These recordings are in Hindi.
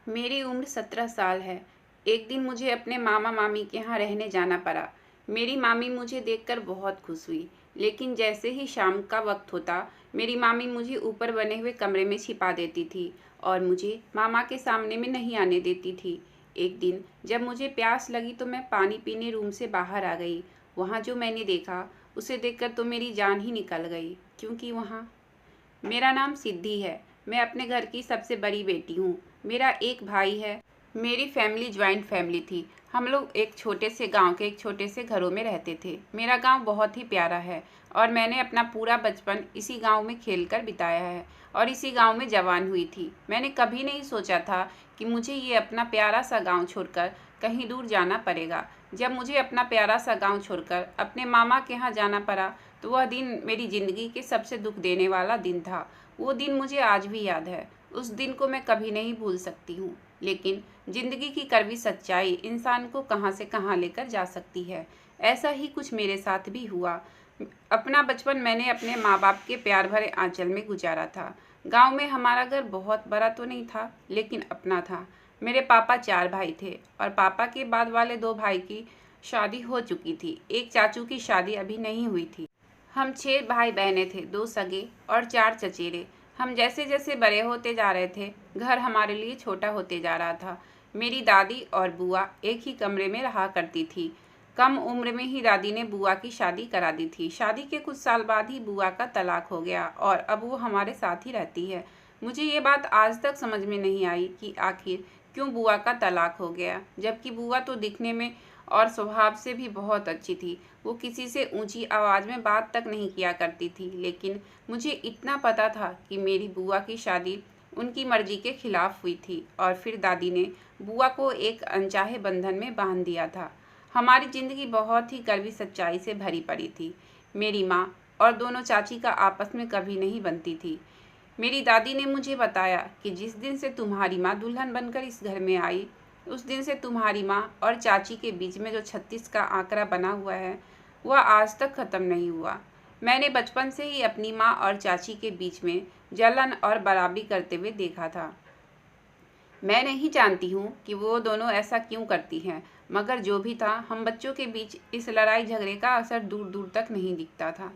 मेरी उम्र 17 साल है। एक दिन मुझे अपने मामा मामी के यहाँ रहने जाना पड़ा। मेरी मामी मुझे देखकर बहुत खुश हुई, लेकिन जैसे ही शाम का वक्त होता, मेरी मामी मुझे ऊपर बने हुए कमरे में छिपा देती थी और मुझे मामा के सामने में नहीं आने देती थी। एक दिन जब मुझे प्यास लगी तो मैं पानी पीने रूम से बाहर आ गई। वहाँ जो मैंने देखा, उसे देखकर तो मेरी जान ही निकल गई, क्योंकि वहाँ मेरा नाम सिद्धि है। मैं अपने घर की सबसे बड़ी बेटी हूँ। मेरा एक भाई है। मेरी फैमिली जॉइंट फैमिली थी। हम लोग एक छोटे से गांव के एक छोटे से घरों में रहते थे। मेरा गांव बहुत ही प्यारा है और मैंने अपना पूरा बचपन इसी गांव में खेलकर बिताया है और इसी गांव में जवान हुई थी। मैंने कभी नहीं सोचा था कि मुझे ये अपना प्यारा सा गांव छोड़कर कहीं दूर जाना पड़ेगा। जब मुझे अपना प्यारा सा गांव छोड़कर अपने मामा के यहाँ जाना पड़ा, तो वह दिन मेरी ज़िंदगी के सबसे दुख देने वाला दिन था। वो दिन मुझे आज भी याद है। उस दिन को मैं कभी नहीं भूल सकती हूँ। लेकिन ज़िंदगी की कड़वी सच्चाई इंसान को कहाँ से कहाँ लेकर जा सकती है। ऐसा ही कुछ मेरे साथ भी हुआ। अपना बचपन मैंने अपने माँ बाप के प्यार भरे आंचल में गुजारा था। गांव में हमारा घर बहुत बड़ा तो नहीं था, लेकिन अपना था। मेरे पापा 4 भाई थे और पापा के बाद वाले 2 भाई की शादी हो चुकी थी। एक चाचू की शादी अभी नहीं हुई थी। हम 6 भाई बहनें थे, 2 सगे और 4 चचेरे। हम जैसे जैसे बड़े होते जा रहे थे, घर हमारे लिए छोटा होते जा रहा था। मेरी दादी और बुआ एक ही कमरे में रहा करती थी। कम उम्र में ही दादी ने बुआ की शादी करा दी थी। शादी के कुछ साल बाद ही बुआ का तलाक हो गया और अब वो हमारे साथ ही रहती है। मुझे ये बात आज तक समझ में नहीं आई कि आखिर क्यों बुआ का तलाक हो गया, जबकि बुआ तो दिखने में और स्वभाव से भी बहुत अच्छी थी। वो किसी से ऊंची आवाज़ में बात तक नहीं किया करती थी। लेकिन मुझे इतना पता था कि मेरी बुआ की शादी उनकी मर्जी के खिलाफ हुई थी और फिर दादी ने बुआ को एक अनचाहे बंधन में बांध दिया था। हमारी ज़िंदगी बहुत ही कड़वी सच्चाई से भरी पड़ी थी। मेरी माँ और दोनों चाची का आपस में कभी नहीं बनती थी। मेरी दादी ने मुझे बताया कि जिस दिन से तुम्हारी माँ दुल्हन बनकर इस घर में आई, उस दिन से तुम्हारी माँ और चाची के बीच में जो 36 का आंकड़ा बना हुआ है, वह आज तक ख़त्म नहीं हुआ। मैंने बचपन से ही अपनी माँ और चाची के बीच में जलन और बराबरी करते हुए देखा था। मैं नहीं जानती हूँ कि वो दोनों ऐसा क्यों करती हैं, मगर जो भी था, हम बच्चों के बीच इस लड़ाई झगड़े का असर दूर दूर तक नहीं दिखता था।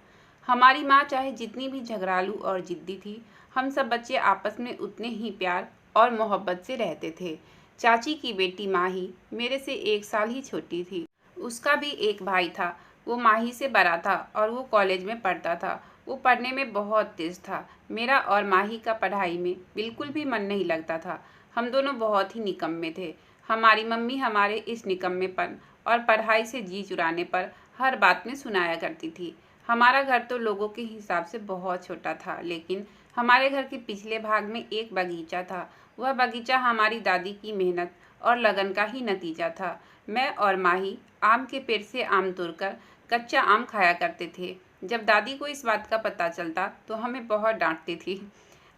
हमारी माँ चाहे जितनी भी झगड़ालू और जिद्दी थी, हम सब बच्चे आपस में उतने ही प्यार और मोहब्बत से रहते थे। चाची की बेटी माही मेरे से 1 साल ही छोटी थी। उसका भी एक भाई था। वो माही से बड़ा था और वो कॉलेज में पढ़ता था। वो पढ़ने में बहुत तेज था। मेरा और माही का पढ़ाई में बिल्कुल भी मन नहीं लगता था। हम दोनों बहुत ही निकम्मे थे। हमारी मम्मी हमारे इस निकम्मेपन और पढ़ाई से जी चुराने पर हर बात में सुनाया करती थी। हमारा घर तो लोगों के हिसाब से बहुत छोटा था, लेकिन हमारे घर के पिछले भाग में एक बगीचा था। वह बगीचा हमारी दादी की मेहनत और लगन का ही नतीजा था। मैं और माही आम के पेड़ से आम तोड़कर कच्चा आम खाया करते थे। जब दादी को इस बात का पता चलता तो हमें बहुत डांटती थी।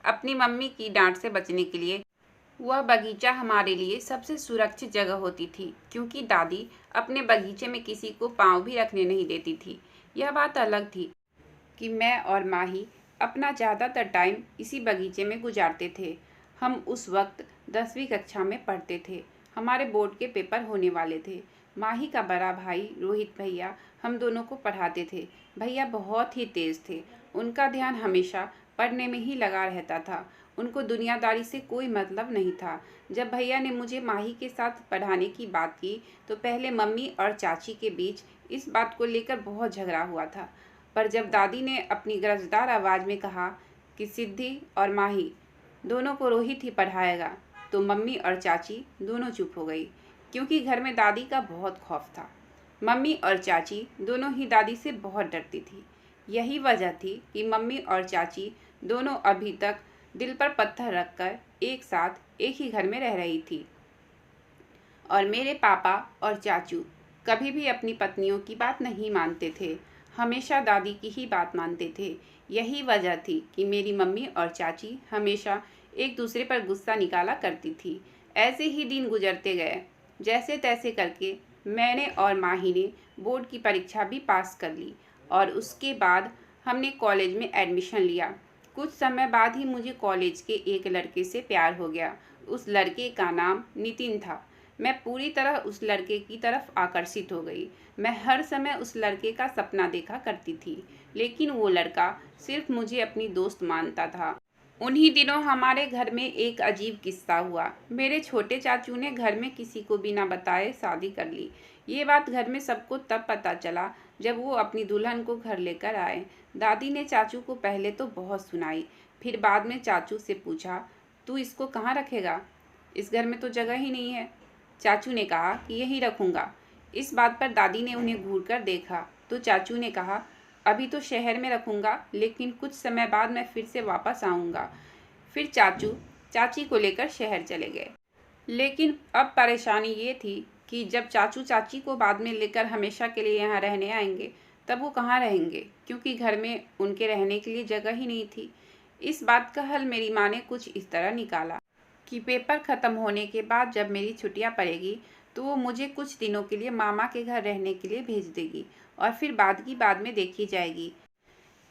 अपनी मम्मी की डांट से बचने के लिए वह बगीचा हमारे लिए सबसे सुरक्षित जगह होती थी, क्योंकि दादी अपने बगीचे में किसी को पाँव भी रखने नहीं देती थी। यह बात अलग थी कि मैं और माही अपना ज़्यादातर टाइम इसी बगीचे में गुजारते थे। हम उस वक्त 10वीं कक्षा में पढ़ते थे। हमारे बोर्ड के पेपर होने वाले थे। माही का बड़ा भाई रोहित भैया हम दोनों को पढ़ाते थे। भैया बहुत ही तेज़ थे। उनका ध्यान हमेशा पढ़ने में ही लगा रहता था। उनको दुनियादारी से कोई मतलब नहीं था। जब भैया ने मुझे माही के साथ पढ़ाने की बात की, तो पहले मम्मी और चाची के बीच इस बात को लेकर बहुत झगड़ा हुआ था। पर जब दादी ने अपनी गरजदार आवाज़ में कहा कि सिद्धि और माही दोनों को रोहित ही पढ़ाएगा, तो मम्मी और चाची दोनों चुप हो गई, क्योंकि घर में दादी का बहुत खौफ था। मम्मी और चाची दोनों ही दादी से बहुत डरती थी। यही वजह थी कि मम्मी और चाची दोनों अभी तक दिल पर पत्थर रखकर एक साथ एक ही घर में रह रही थी। और मेरे पापा और चाचू कभी भी अपनी पत्नियों की बात नहीं मानते थे, हमेशा दादी की ही बात मानते थे। यही वजह थी कि मेरी मम्मी और चाची हमेशा एक दूसरे पर गुस्सा निकाला करती थी। ऐसे ही दिन गुजरते गए। जैसे तैसे करके मैंने और माही ने बोर्ड की परीक्षा भी पास कर ली और उसके बाद हमने कॉलेज में एडमिशन लिया। कुछ समय बाद ही मुझे कॉलेज के एक लड़के से प्यार हो गया। उस लड़के का नाम नितिन था। मैं पूरी तरह उस लड़के की तरफ आकर्षित हो गई। मैं हर समय उस लड़के का सपना देखा करती थी, लेकिन वो लड़का सिर्फ मुझे अपनी दोस्त मानता था। उन्हीं दिनों हमारे घर में एक अजीब किस्सा हुआ। मेरे छोटे चाचू ने घर में किसी को बिना बताए शादी कर ली। ये बात घर में सबको तब पता चला जब वो अपनी दुल्हन को घर लेकर आए। दादी ने चाचू को पहले तो बहुत सुनाई, फिर बाद में चाचू से पूछा, तू इसको कहाँ रखेगा? इस घर में तो जगह ही नहीं है। चाचू ने कहा कि यहीं रखूँगा। इस बात पर दादी ने उन्हें घूर कर देखा तो चाचू ने कहा, अभी तो शहर में रखूँगा, लेकिन कुछ समय बाद मैं फिर से वापस आऊँगा। फिर चाचू चाची को लेकर शहर चले गए। लेकिन अब परेशानी ये थी कि जब चाचू चाची को बाद में लेकर हमेशा के लिए यहाँ रहने आएंगे, तब वो कहाँ रहेंगे, क्योंकि घर में उनके रहने के लिए जगह ही नहीं थी। इस बात का हल मेरी माँ ने कुछ इस तरह निकाला कि पेपर ख़त्म होने के बाद जब मेरी छुट्टियाँ पड़ेगी तो वो मुझे कुछ दिनों के लिए मामा के घर रहने के लिए भेज देगी और फिर बाद की बाद में देखी जाएगी।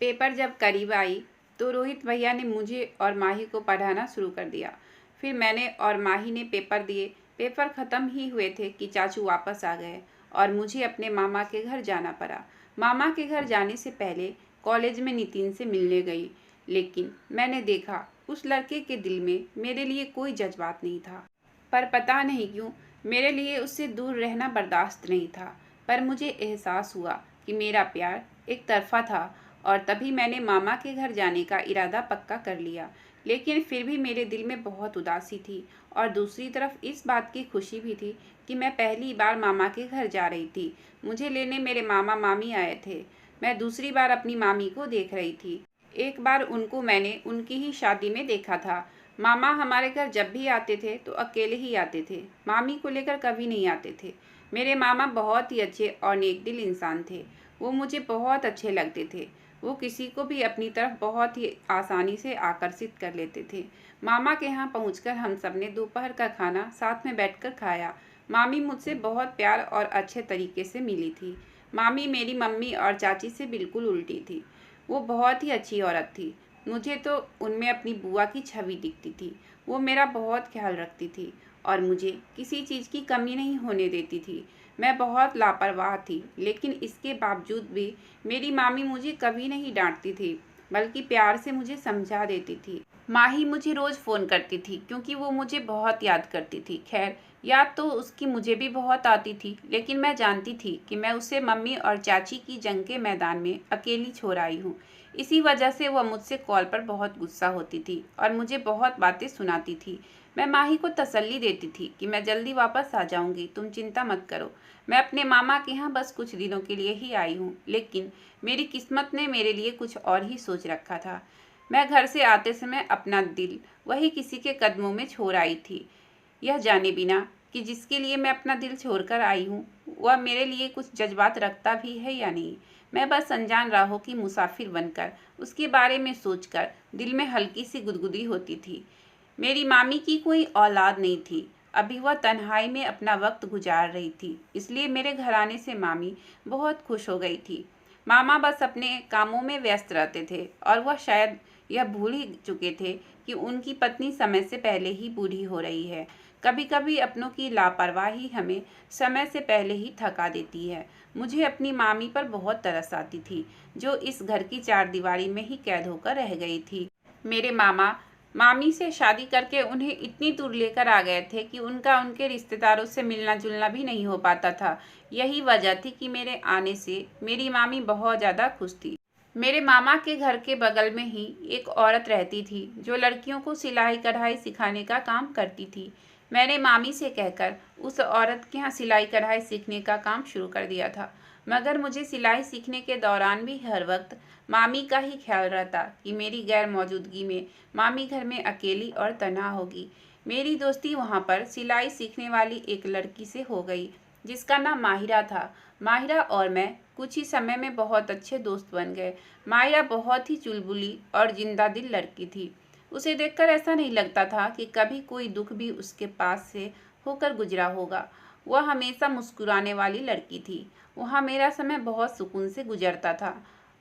पेपर जब करीब आई तो रोहित भैया ने मुझे और माही को पढ़ाना शुरू कर दिया। फिर मैंने और माही ने पेपर दिए। पेपर ख़त्म ही हुए थे कि चाचू वापस आ गए और मुझे अपने मामा के घर जाना पड़ा। मामा के घर जाने से पहले कॉलेज में नितिन से मिलने गई, लेकिन मैंने देखा उस लड़के के दिल में मेरे लिए कोई जज्बात नहीं था। पर पता नहीं क्यों मेरे लिए उससे दूर रहना बर्दाश्त नहीं था। पर मुझे एहसास हुआ कि मेरा प्यार एक तरफा था और तभी मैंने मामा के घर जाने का इरादा पक्का कर लिया। लेकिन फिर भी मेरे दिल में बहुत उदासी थी और दूसरी तरफ इस बात की खुशी भी थी कि मैं पहली बार मामा के घर जा रही थी। मुझे लेने मेरे मामा मामी आए थे। मैं दूसरी बार अपनी मामी को देख रही थी। एक बार उनको मैंने उनकी ही शादी में देखा था। मामा हमारे घर जब भी आते थे तो अकेले ही आते थे, मामी को लेकर कभी नहीं आते थे। मेरे मामा बहुत ही अच्छे और नेकदिल इंसान थे। वो मुझे बहुत अच्छे लगते थे। वो किसी को भी अपनी तरफ बहुत ही आसानी से आकर्षित कर लेते थे। मामा के यहाँ पहुँचकर हम सब ने दोपहर का खाना साथ में बैठकर खाया। मामी मुझसे बहुत प्यार और अच्छे तरीके से मिली थी। मामी मेरी मम्मी और चाची से बिल्कुल उल्टी थी। वो बहुत ही अच्छी औरत थी। मुझे तो उनमें अपनी बुआ की छवि दिखती थी। वो मेरा बहुत ख्याल रखती थी और मुझे किसी चीज़ की कमी नहीं होने देती थी। मैं बहुत लापरवाह थी, लेकिन इसके बावजूद भी मेरी मामी मुझे कभी नहीं डांटती थी, बल्कि प्यार से मुझे समझा देती थी। माही मुझे रोज़ फ़ोन करती थी क्योंकि वो मुझे बहुत याद करती थी। खैर, याद तो उसकी मुझे भी बहुत आती थी, लेकिन मैं जानती थी कि मैं उसे मम्मी और चाची की जंग के मैदान में अकेली छोड़ आई हूँ। इसी वजह से वह मुझसे कॉल पर बहुत गुस्सा होती थी और मुझे बहुत बातें सुनाती थी। मैं माही को तसल्ली देती थी कि मैं जल्दी वापस आ जाऊंगी, तुम चिंता मत करो। मैं अपने मामा के यहाँ बस कुछ दिनों के लिए ही आई हूँ, लेकिन मेरी किस्मत ने मेरे लिए कुछ और ही सोच रखा था। मैं घर से आते समय अपना दिल वही किसी के कदमों में छोड़ आई थी, यह जाने बिना कि जिसके लिए मैं अपना दिल छोड़कर आई हूँ वह मेरे लिए कुछ जज्बात रखता भी है या नहीं। मैं बस अनजान राहों की मुसाफिर बनकर उसके बारे में सोचकर दिल में हल्की सी गुदगुदी होती थी। मेरी मामी की कोई औलाद नहीं थी। अभी वह तन्हाई में अपना वक्त गुजार रही थी, इसलिए मेरे घर आने से मामी बहुत खुश हो गई थी। मामा बस अपने कामों में व्यस्त रहते थे और वह शायद यह भूल ही चुके थे कि उनकी पत्नी समय से पहले ही बूढ़ी हो रही है। कभी कभी अपनों की लापरवाही हमें समय से पहले ही थका देती है। मुझे अपनी मामी पर बहुत तरस आती थी, जो इस घर की चारदीवारी में ही कैद होकर रह गई थी। मेरे मामा मामी से शादी करके उन्हें इतनी दूर लेकर आ गए थे कि उनका उनके रिश्तेदारों से मिलना जुलना भी नहीं हो पाता था। यही वजह थी कि मेरे आने से मेरी मामी बहुत ज़्यादा खुश थी। मेरे मामा के घर के बगल में ही एक औरत रहती थी जो लड़कियों को सिलाई कढ़ाई सिखाने का काम करती थी। मैंने मामी से कहकर उस औरत के यहाँ सिलाई कढ़ाई सीखने का काम शुरू कर दिया था, मगर मुझे सिलाई सीखने के दौरान भी हर वक्त मामी का ही ख्याल रहता कि मेरी गैर मौजूदगी में मामी घर में अकेली और तन्हा होगी। मेरी दोस्ती वहाँ पर सिलाई सीखने वाली एक लड़की से हो गई जिसका नाम माहिरा था। माहिरा और मैं कुछ ही समय में बहुत अच्छे दोस्त बन गए। माहिरा बहुत ही चुलबुली और जिंदा दिल लड़की थी। उसे देखकर ऐसा नहीं लगता था कि कभी कोई दुख भी उसके पास से होकर गुजरा होगा। वह हमेशा मुस्कुराने वाली लड़की थी। वहाँ मेरा समय बहुत सुकून से गुजरता था।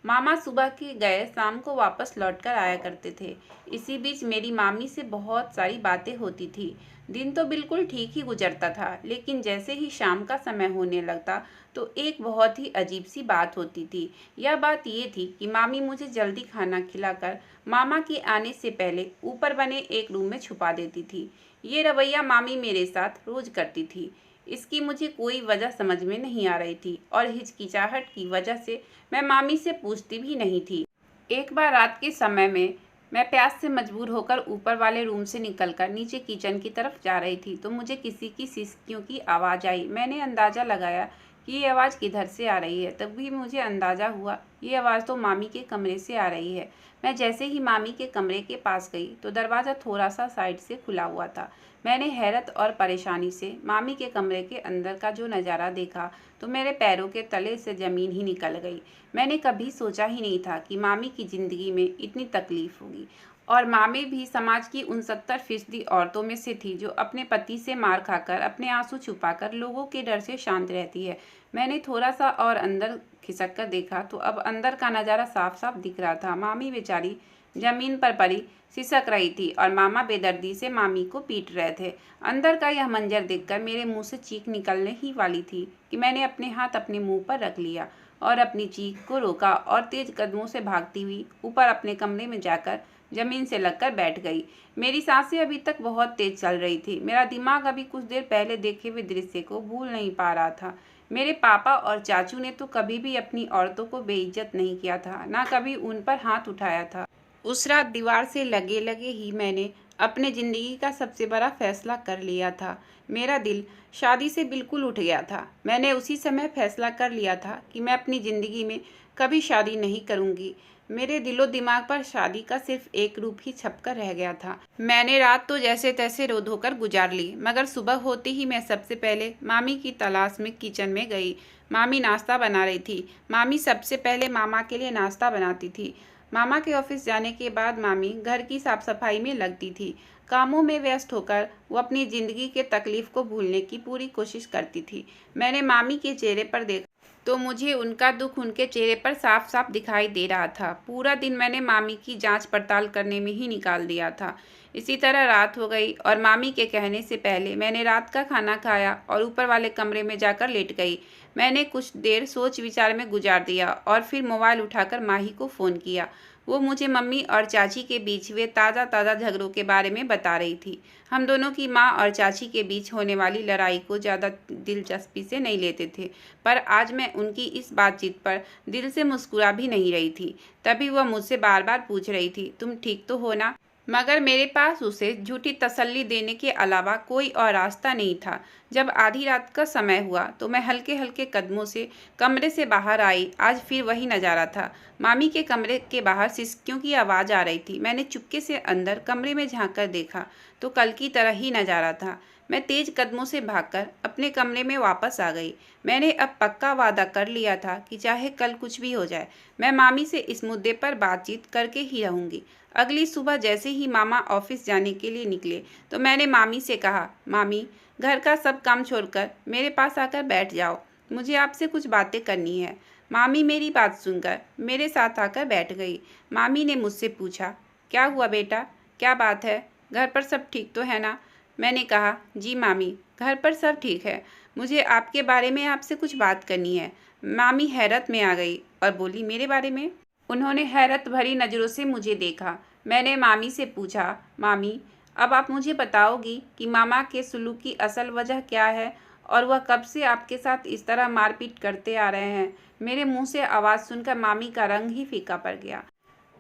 मामा सुबह के गए शाम को वापस लौटकर आया करते थे। इसी बीच मेरी मामी से बहुत सारी बातें होती थी। दिन तो बिल्कुल ठीक ही गुजरता था, लेकिन जैसे ही शाम का समय होने लगता तो एक बहुत ही अजीब सी बात होती थी। यह बात ये थी कि मामी मुझे जल्दी खाना खिलाकर मामा के आने से पहले ऊपर बने एक रूम में छुपा देती थी। ये रवैया मामी मेरे साथ रोज करती थी। इसकी मुझे कोई वजह समझ में नहीं आ रही थी और हिचकिचाहट की वजह से मैं मामी से पूछती भी नहीं थी। एक बार रात के समय में मैं प्यास से मजबूर होकर ऊपर वाले रूम से निकलकर नीचे किचन की तरफ जा रही थी तो मुझे किसी की सिसकियों की आवाज़ आई। मैंने अंदाज़ा लगाया कि ये आवाज़ किधर से आ रही है। तभी मुझे अंदाज़ा हुआ ये आवाज़ तो मामी के कमरे से आ रही है। मैं जैसे ही मामी के कमरे के पास गई तो दरवाज़ा थोड़ा सा साइड से खुला हुआ था। मैंने हैरत और परेशानी से मामी के कमरे के अंदर का जो नज़ारा देखा तो मेरे पैरों के तले से ज़मीन ही निकल गई। मैंने कभी सोचा ही नहीं था कि मामी की ज़िंदगी में इतनी तकलीफ़ होगी। और मामी भी समाज की उन 70% औरतों में से थी जो अपने पति से मार खाकर अपने आंसू छुपाकर लोगों के डर से शांत रहती है। मैंने थोड़ा सा और अंदर खिसक कर देखा तो अब अंदर का नज़ारा साफ साफ दिख रहा था। मामी बेचारी जमीन पर पड़ी सिसक रही थी और मामा बेदर्दी से मामी को पीट रहे थे। अंदर का यह मंजर देखकर मेरे मुंह से चीख निकलने ही वाली थी कि मैंने अपने हाथ अपने मुंह पर रख लिया और अपनी चीख को रोका और तेज कदमों से भागती हुई ऊपर अपने कमरे में जाकर जमीन से लगकर बैठ गई। मेरी सांसें अभी तक बहुत तेज चल रही थी। मेरा दिमाग अभी कुछ देर पहले देखे हुए दृश्य को भूल नहीं पा रहा था। मेरे पापा और चाचू ने तो कभी भी अपनी औरतों को बेइज्जत नहीं किया था, ना कभी उन पर हाथ उठाया था। उस रात दीवार से लगे लगे ही मैंने अपने ज़िंदगी का सबसे बड़ा फैसला कर लिया था। मेरा दिल शादी से बिल्कुल उठ गया था। मैंने उसी समय फैसला कर लिया था कि मैं अपनी ज़िंदगी में कभी शादी नहीं करूँगी। मेरे दिलो दिमाग पर शादी का सिर्फ एक रूप ही छपकर रह गया था। मैंने रात तो जैसे तैसे रो धोकर गुजार ली, मगर सुबह होते ही मैं सबसे पहले मामी की तलाश में किचन में गई। मामी नाश्ता बना रही थी। मामी सबसे पहले मामा के लिए नाश्ता बनाती थी। मामा के ऑफिस जाने के बाद मामी घर की साफ सफाई में लगती थी। कामों में व्यस्त होकर वो अपनी ज़िंदगी के तकलीफ को भूलने की पूरी कोशिश करती थी। मैंने मामी के चेहरे पर देखा तो मुझे उनका दुख उनके चेहरे पर साफ साफ दिखाई दे रहा था। पूरा दिन मैंने मामी की जांच पड़ताल करने में ही निकाल दिया था। इसी तरह रात हो गई और मामी के कहने से पहले मैंने रात का खाना खाया और ऊपर वाले कमरे में जाकर लेट गई। मैंने कुछ देर सोच विचार में गुजार दिया और फिर मोबाइल उठाकर माही को फ़ोन किया। वो मुझे मम्मी और चाची के बीच हुए ताज़ा ताज़ा झगड़ों के बारे में बता रही थी। हम दोनों की माँ और चाची के बीच होने वाली लड़ाई को ज़्यादा दिलचस्पी से नहीं लेते थे, पर आज मैं उनकी इस बातचीत पर दिल से मुस्कुरा भी नहीं रही थी। तभी वह मुझसे बार बार पूछ रही थी, तुम ठीक तो हो ना? मगर मेरे पास उसे झूठी तसल्ली देने के अलावा कोई और रास्ता नहीं था। जब आधी रात का समय हुआ तो मैं हल्के हल्के कदमों से कमरे से बाहर आई। आज फिर वही नज़ारा था। मामी के कमरे के बाहर सिसकियों की आवाज़ आ रही थी। मैंने चुपके से अंदर कमरे में झांक कर देखा तो कल की तरह ही नज़ारा था। मैं तेज कदमों से भागकर अपने कमरे में वापस आ गई। मैंने अब पक्का वादा कर लिया था कि चाहे कल कुछ भी हो जाए, मैं मामी से इस मुद्दे पर बातचीत करके ही रहूँगी। अगली सुबह जैसे ही मामा ऑफिस जाने के लिए निकले तो मैंने मामी से कहा, मामी घर का सब काम छोड़कर मेरे पास आकर बैठ जाओ, मुझे आपसे कुछ बातें करनी है। मामी मेरी बात सुनकर मेरे साथ आकर बैठ गई। मामी ने मुझसे पूछा, क्या हुआ बेटा, क्या बात है, घर पर सब ठीक तो है ना? मैंने कहा, जी मामी, घर पर सब ठीक है, मुझे आपके बारे में आपसे कुछ बात करनी है। मामी हैरत में आ गई और बोली, मेरे बारे में? उन्होंने हैरत भरी नज़रों से मुझे देखा। मैंने मामी से पूछा, मामी अब आप मुझे बताओगी कि मामा के सुलूक की असल वजह क्या है और वह कब से आपके साथ इस तरह मारपीट करते आ रहे हैं? मेरे मुंह से आवाज़ सुनकर मामी का रंग ही फीका पड़ गया।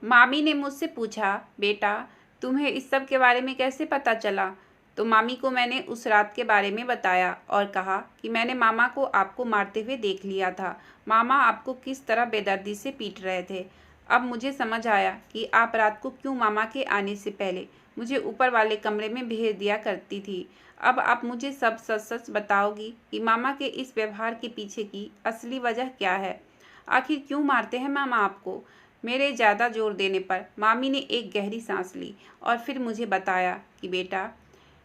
मामी ने मुझसे पूछा, बेटा तुम्हें इस सब के बारे में कैसे पता चला? तो मामी को मैंने उस रात के बारे में बताया और कहा कि मैंने मामा को आपको मारते हुए देख लिया था। मामा आपको किस तरह बेदर्दी से पीट रहे थे। अब मुझे समझ आया कि आप रात को क्यों मामा के आने से पहले मुझे ऊपर वाले कमरे में भेज दिया करती थी। अब आप मुझे सब सच सच बताओगी कि मामा के इस व्यवहार के पीछे की असली वजह क्या है? आखिर क्यों मारते हैं मामा आपको? मेरे ज़्यादा जोर देने पर मामी ने एक गहरी सांस ली और फिर मुझे बताया कि बेटा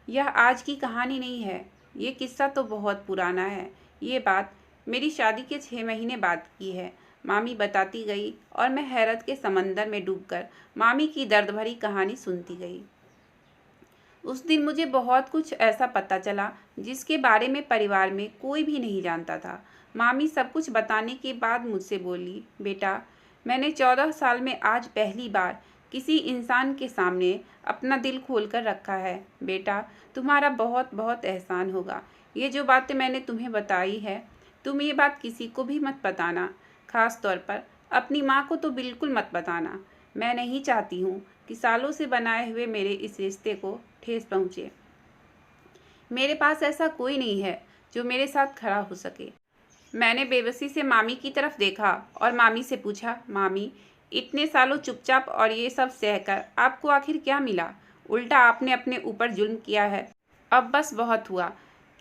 यह आज की कहानी नहीं है, ये किस्सा तो बहुत पुराना है। ये बात मेरी शादी के 6 महीने बाद की है। मामी बताती गई और मैं हैरत के समंदर में डूबकर मामी की दर्द भरी कहानी सुनती गई। उस दिन मुझे बहुत कुछ ऐसा पता चला जिसके बारे में परिवार में कोई भी नहीं जानता था। मामी सब कुछ बताने के बाद मुझसे बोली, बेटा, मैंने 14 साल में आज पहली बार किसी इंसान के सामने अपना दिल खोल कर रखा है। बेटा, तुम्हारा बहुत बहुत एहसान होगा। ये जो बातें मैंने तुम्हें बताई है, तुम ये बात किसी को भी मत बताना, खास तौर पर अपनी माँ को तो बिल्कुल मत बताना। मैं नहीं चाहती हूँ कि सालों से बनाए हुए मेरे इस रिश्ते को ठेस पहुँचे। मेरे पास ऐसा कोई नहीं है जो मेरे साथ खड़ा हो सके। मैंने बेबसी से मामी की तरफ देखा और मामी से पूछा, मामी, इतने सालों चुपचाप और ये सब सहकर आपको आखिर क्या मिला? उल्टा आपने अपने ऊपर जुल्म किया है। अब बस बहुत हुआ।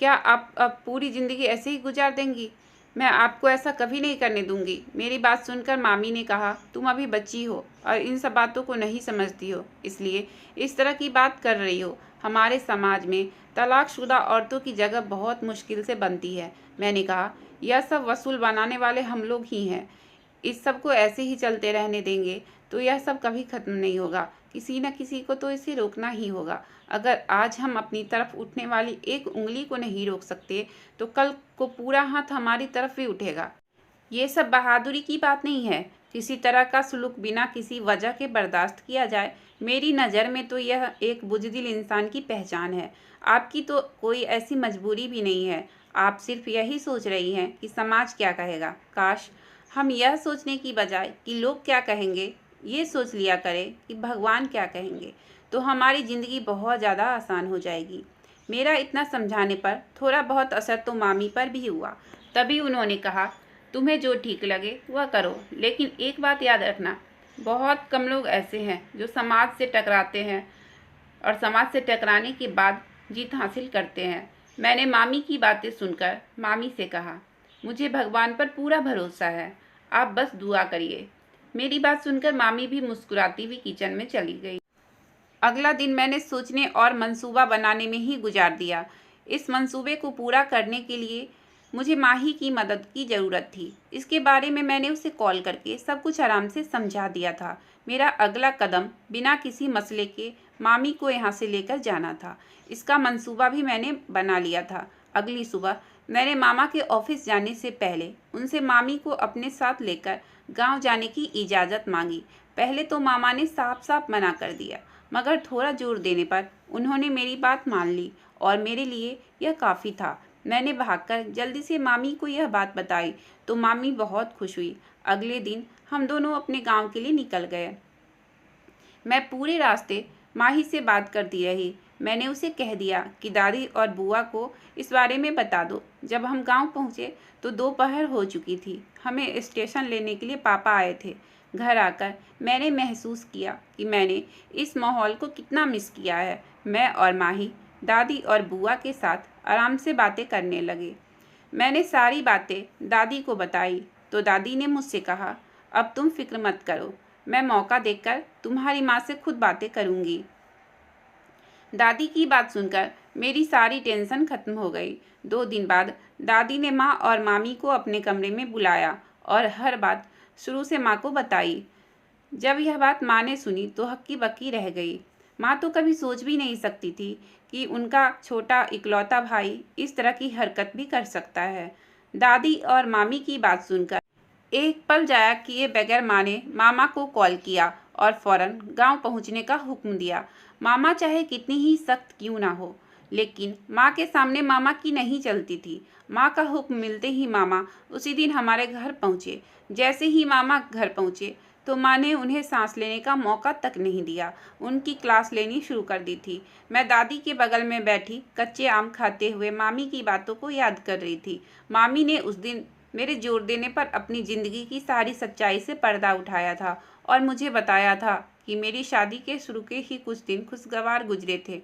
क्या आप अब पूरी ज़िंदगी ऐसे ही गुजार देंगी? मैं आपको ऐसा कभी नहीं करने दूंगी। मेरी बात सुनकर मामी ने कहा, तुम अभी बच्ची हो और इन सब बातों को नहीं समझती हो, इसलिए इस तरह की बात कर रही हो। हमारे समाज में तलाकशुदा औरतों की जगह बहुत मुश्किल से बनती है। मैंने कहा, यह सब वसूल बनाने वाले हम लोग ही हैं। इस सब को ऐसे ही चलते रहने देंगे तो यह सब कभी ख़त्म नहीं होगा। किसी न किसी को तो इसे रोकना ही होगा। अगर आज हम अपनी तरफ उठने वाली एक उंगली को नहीं रोक सकते तो कल को पूरा हाथ हमारी तरफ भी उठेगा। ये सब बहादुरी की बात नहीं है। किसी तरह का सुलूक बिना किसी वजह के बर्दाश्त किया जाए, मेरी नज़र में तो यह एक बुज़दिल इंसान की पहचान है। आपकी तो कोई ऐसी मजबूरी भी नहीं है। आप सिर्फ यही सोच रही हैं कि समाज क्या कहेगा। काश हम यह सोचने की बजाय कि लोग क्या कहेंगे, ये सोच लिया करें कि भगवान क्या कहेंगे, तो हमारी ज़िंदगी बहुत ज़्यादा आसान हो जाएगी। मेरा इतना समझाने पर थोड़ा बहुत असर तो मामी पर भी हुआ। तभी उन्होंने कहा, तुम्हें जो ठीक लगे वह करो, लेकिन एक बात याद रखना, बहुत कम लोग ऐसे हैं जो समाज से टकराते हैं और समाज से टकराने के बाद जीत हासिल करते हैं। मैंने मामी की बातें सुनकर मामी से कहा, मुझे भगवान पर पूरा भरोसा है, आप बस दुआ करिए। मेरी बात सुनकर मामी भी मुस्कुराती हुई किचन में चली गई। अगला दिन मैंने सोचने और मंसूबा बनाने में ही गुजार दिया। इस मंसूबे को पूरा करने के लिए मुझे माही की मदद की ज़रूरत थी। इसके बारे में मैंने उसे कॉल करके सब कुछ आराम से समझा दिया था। मेरा अगला कदम बिना किसी मसले के मामी को यहाँ से लेकर जाना था। इसका मंसूबा भी मैंने बना लिया था। अगली सुबह मैंने मामा के ऑफिस जाने से पहले उनसे मामी को अपने साथ लेकर गांव जाने की इजाज़त मांगी। पहले तो मामा ने साफ साफ मना कर दिया, मगर थोड़ा जोर देने पर उन्होंने मेरी बात मान ली और मेरे लिए यह काफ़ी था। मैंने भागकर जल्दी से मामी को यह बात बताई तो मामी बहुत खुश हुई। अगले दिन हम दोनों अपने गांव के लिए निकल गए। मैं पूरे रास्ते माही से बात करती रही। मैंने उसे कह दिया कि दादी और बुआ को इस बारे में बता दो। जब हम गांव पहुंचे तो दोपहर हो चुकी थी। हमें स्टेशन लेने के लिए पापा आए थे। घर आकर मैंने महसूस किया कि मैंने इस माहौल को कितना मिस किया है। मैं और माही दादी और बुआ के साथ आराम से बातें करने लगे। मैंने सारी बातें दादी को बताई तो दादी ने मुझसे कहा, अब तुम फिक्र मत करो, मैं मौका देखकर तुम्हारी माँ से खुद बातें करूँगी। दादी की बात सुनकर मेरी सारी टेंशन खत्म हो गई। 2 दिन बाद दादी ने माँ और मामी को अपने कमरे में बुलाया और हर बात शुरू से माँ को बताई। जब यह बात माँ ने सुनी तो हक्की बक्की रह गई। माँ तो कभी सोच भी नहीं सकती थी कि उनका छोटा इकलौता भाई इस तरह की हरकत भी कर सकता है। दादी और मामी की बात सुनकर एक पल जाया किए बगैर माँ ने मामा को कॉल किया और फौरन गांव पहुंचने का हुक्म दिया। मामा चाहे कितनी ही सख्त क्यों ना हो, लेकिन माँ के सामने मामा की नहीं चलती थी। माँ का हुक्म मिलते ही मामा उसी दिन हमारे घर पहुँचे। जैसे ही मामा घर पहुँचे तो माँ ने उन्हें सांस लेने का मौका तक नहीं दिया, उनकी क्लास लेनी शुरू कर दी थी। मैं दादी के बगल में बैठी कच्चे आम खाते हुए मामी की बातों को याद कर रही थी। मामी ने उस दिन मेरे जोर देने पर अपनी ज़िंदगी की सारी सच्चाई से पर्दा उठाया था और मुझे बताया था कि मेरी शादी के शुरू के ही कुछ दिन खुशगवार गुजरे थे,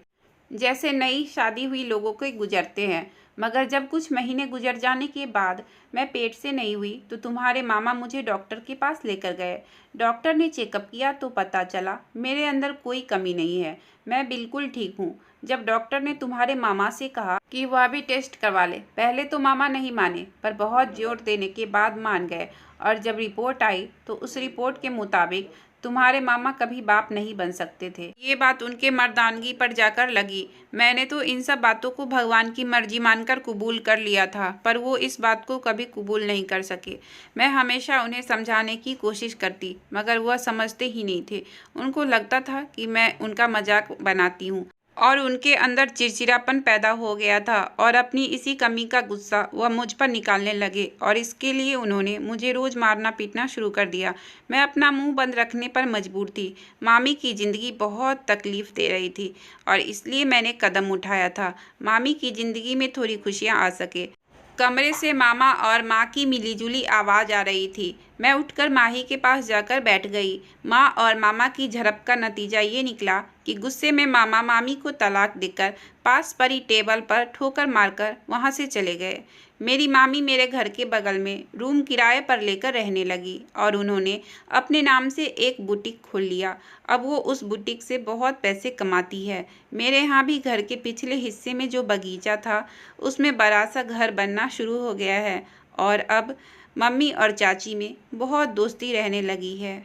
जैसे नई शादी हुई लोगों के गुजरते हैं। मगर जब कुछ महीने गुजर जाने के बाद मैं पेट से नहीं हुई तो तुम्हारे मामा मुझे डॉक्टर के पास लेकर गए। डॉक्टर ने चेकअप किया तो पता चला मेरे अंदर कोई कमी नहीं है, मैं बिल्कुल ठीक हूँ। जब डॉक्टर ने तुम्हारे मामा से कहा कि वह भी टेस्ट करवा ले, पहले तो मामा नहीं माने, पर बहुत जोर देने के बाद मान गए। और जब रिपोर्ट आई तो उस रिपोर्ट के मुताबिक तुम्हारे मामा कभी बाप नहीं बन सकते थे। ये बात उनके मर्दानगी पर जाकर लगी। मैंने तो इन सब बातों को भगवान की मर्जी मानकर कबूल कर लिया था, पर वो इस बात को कभी कबूल नहीं कर सके। मैं हमेशा उन्हें समझाने की कोशिश करती, मगर वह समझते ही नहीं थे। उनको लगता था कि मैं उनका मजाक बनाती हूँ, और उनके अंदर चिड़चिड़ापन पैदा हो गया था और अपनी इसी कमी का गुस्सा वह मुझ पर निकालने लगे, और इसके लिए उन्होंने मुझे रोज़ मारना पीटना शुरू कर दिया। मैं अपना मुंह बंद रखने पर मजबूर थी। मामी की ज़िंदगी बहुत तकलीफ़ दे रही थी, और इसलिए मैंने कदम उठाया था, मामी की ज़िंदगी में थोड़ी खुशियाँ आ सके। कमरे से मामा और माँ की मिलीजुली आवाज़ आ रही थी। मैं उठकर माही के पास जाकर बैठ गई। माँ और मामा की झड़प का नतीजा ये निकला कि गुस्से में मामा मामी को तलाक देकर पास पड़ी टेबल पर ठोकर मारकर वहाँ से चले गए। मेरी मामी मेरे घर के बगल में रूम किराए पर लेकर रहने लगी, और उन्होंने अपने नाम से एक बुटीक खोल लिया। अब वो उस बुटीक से बहुत पैसे कमाती है। मेरे यहाँ भी घर के पिछले हिस्से में जो बगीचा था, उसमें बड़ा सा घर बनना शुरू हो गया है, और अब मम्मी और चाची में बहुत दोस्ती रहने लगी है।